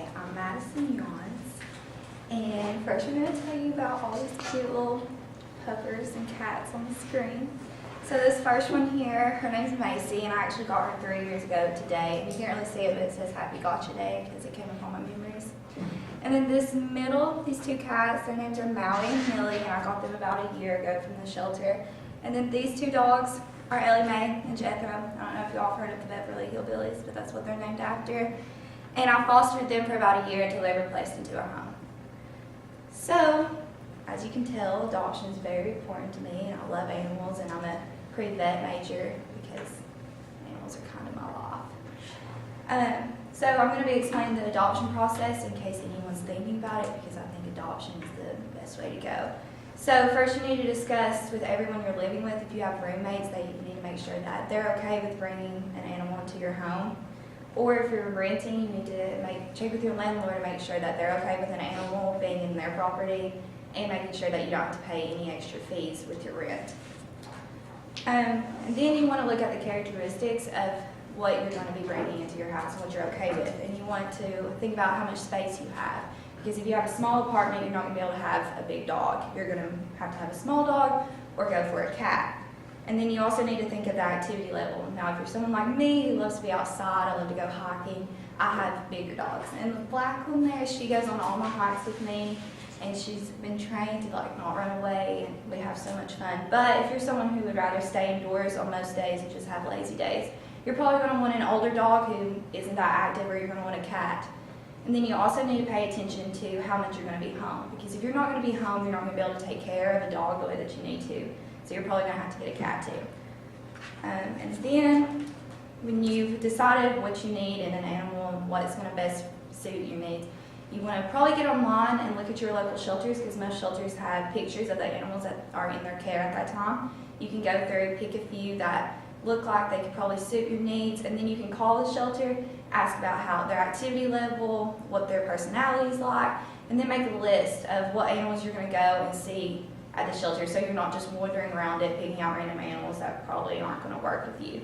Okay, I'm Madison Younce, and first we're going to tell you about all these cute little puppers and cats on the screen. So this first one here, her name's Macy, and I actually got her 3 years ago today. You can't really see it, but it says Happy Gotcha Day because it came upon my memories. And then this middle, these two cats, their names are Maui and Millie, and I got them about a year ago from the shelter. And then these two dogs are Ellie Mae and Jethro. I don't know if y'all have heard of the Beverly Hillbillies, but that's what they're named after. And I fostered them for about a year until they were placed into a home. So, as you can tell, adoption is very important to me, and I love animals, and I'm a pre-vet major because animals are kind of my life. So I'm going to be explaining the adoption process in case anyone's thinking about it, because I think adoption is the best way to go. So first you need to discuss with everyone you're living with. If you have roommates, you need to make sure that they're okay with bringing an animal into your home. Or if you're renting, you need to check with your landlord to make sure that they're okay with an animal being in their property and making sure that you don't have to pay any extra fees with your rent. And then you want to look at the characteristics of what you're going to be bringing into your house and what you're okay with. And you want to think about how much space you have. Because if you have a small apartment, you're not going to be able to have a big dog. You're going to have a small dog or go for a cat. And then you also need to think of the activity level. Now, if you're someone like me who loves to be outside, I love to go hiking, I have bigger dogs. And the black one there, she goes on all my hikes with me, and she's been trained to not run away, and we have so much fun. But if you're someone who would rather stay indoors on most days and just have lazy days, you're probably going to want an older dog who isn't that active, or you're going to want a cat. And then you also need to pay attention to how much you're going to be home. Because if you're not going to be home, you're not going to be able to take care of a dog the way that you need to. So you're probably going to have to get a cat too. And then when you've decided what you need in an animal and what's going to best suit your needs, you want to probably get online and look at your local shelters, because most shelters have pictures of the animals that are in their care at that time. You can go through, pick a few that look like they could probably suit your needs, and then you can call the shelter, ask about how their activity level, what their personality is like, and then make a list of what animals you're going to go and see at the shelter, so you're not just wandering around it picking out random animals that probably aren't going to work with you.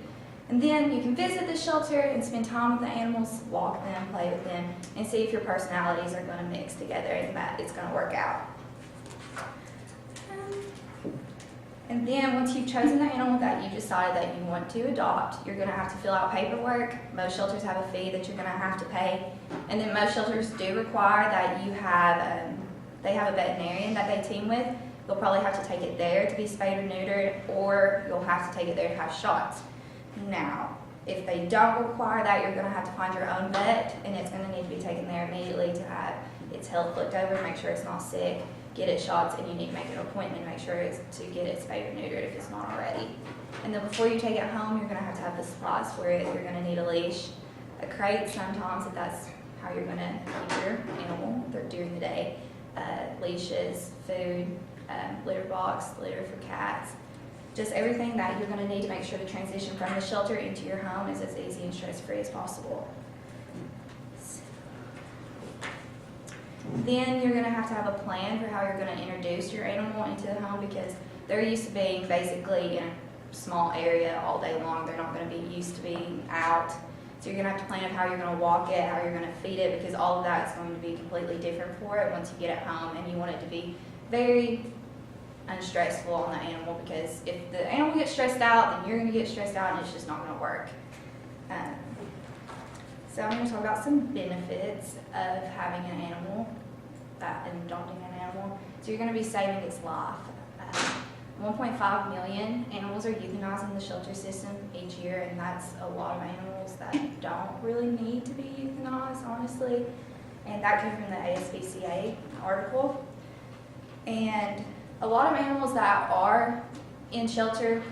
And then you can visit the shelter and spend time with the animals, walk them, play with them, and see if your personalities are going to mix together and that it's going to work out. And then once you've chosen the animal that you decided that you want to adopt, you're going to have to fill out paperwork. Most shelters have a fee that you're going to have to pay. And then most shelters do require that you have, they have a veterinarian that they team with. You'll probably have to take it there to be spayed or neutered, or you'll have to take it there to have shots. Now, if they don't require that, you're going to have to find your own vet, and it's going to need to be taken there immediately to have its health looked over, make sure it's not sick, get it shots, and you need to make an appointment to make sure to get it spayed or neutered if it's not already. And then before you take it home, you're going to have the supplies for it. You're going to need a leash, a crate sometimes if that's how you're going to keep your animal during the day, leashes, food, litter box, litter for cats, just everything that you're going to need to make sure the transition from the shelter into your home is as easy and stress-free as possible. Then you're going to have a plan for how you're going to introduce your animal into the home, because they're used to being basically in a small area all day long. They're not going to be used to being out. So you're going to have to plan of how you're going to walk it, how you're going to feed it, because all of that is going to be completely different for it once you get it home, and you want it to be very unstressful on the animal, because if the animal gets stressed out, then you're going to get stressed out, and it's just not going to work. So I'm going to talk about some benefits of having an animal, and adopting an animal. So you're going to be saving its life. 1.5 million animals are euthanized in the shelter system each year, and that's a lot of animals that don't really need to be euthanized, honestly. And that came from the ASPCA article. And a lot of animals that are in shelters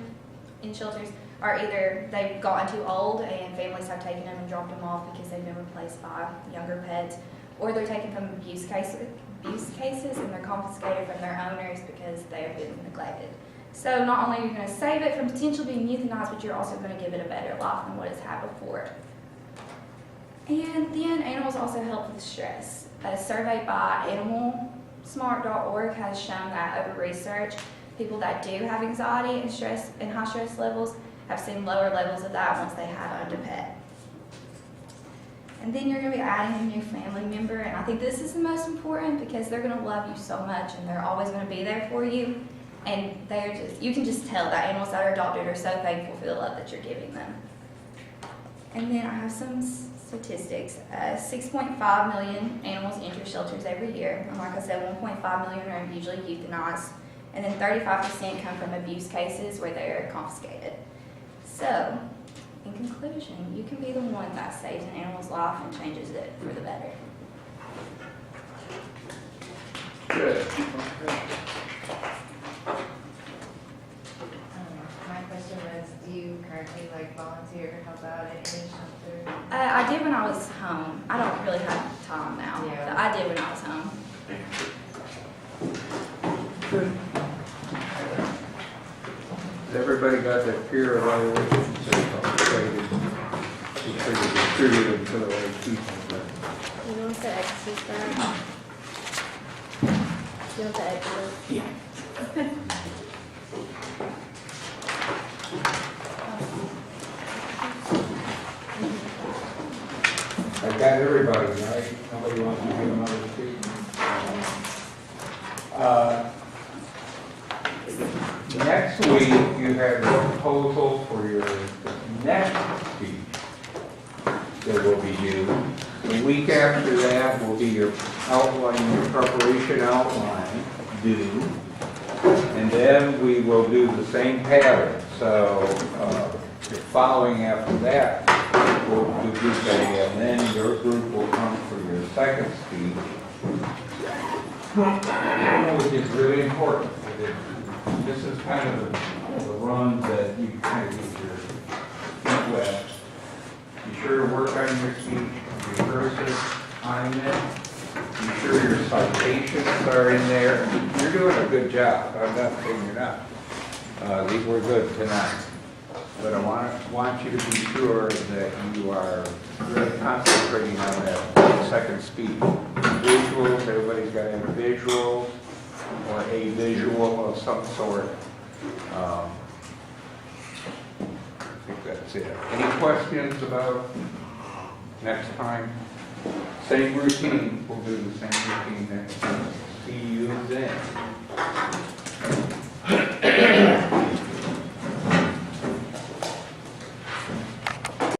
are either they've gotten too old and families have taken them and dropped them off because they've been replaced by younger pets, or they're taken from abuse cases and they're confiscated from their owners because they have been neglected. So not only are you going to save it from potentially being euthanized, but you're also going to give it a better life than what it's had before. And then animals also help with stress. A survey by AnimalSmart.org has shown that over research, people that do have anxiety and stress and high stress levels have seen lower levels of that once they have owned a pet. And then you're going to be adding a new family member, and I think this is the most important because they're going to love you so much and they're always going to be there for you. And they're just, you can just tell that animals that are adopted are so thankful for the love that you're giving them. And then I have some statistics. 6.5 million animals enter shelters every year. And like I said, 1.5 million are usually euthanized. And then 35% come from abuse cases where they are confiscated. So, in conclusion, you can be the one that saves an animal's life and changes it for the better. Good. My question was, do you currently volunteer to help out at any shelter? I did when I was home. I don't really have time now, Yeah. but I did when I was home. Good. Has everybody got their peer evaluation? You should have distributed them to the right people. But You know what the X is that? You know what the X is? yeah. I got everybody, right? Nobody wants to give another speech? Next week, you have a proposal for your next speech that will be due. The week after that will be your outline, your preparation outline due. And then we will do the same pattern. So the following after that, we'll do group A, and then your group will come for your second speech, which is really important. This is kind of the run that you kind of get your feet wet. Be sure to work on your speech, rehearse it, time it. Be sure your citations are in there. You're doing a good job. I'm not saying you're not. These were good tonight. But I want you to be sure that you are really concentrating on that second speech. Visuals, everybody's got to have a visual or a visual of some sort. I think that's it. Any questions about next time? Same routine. We'll do the same routine next time. See you then.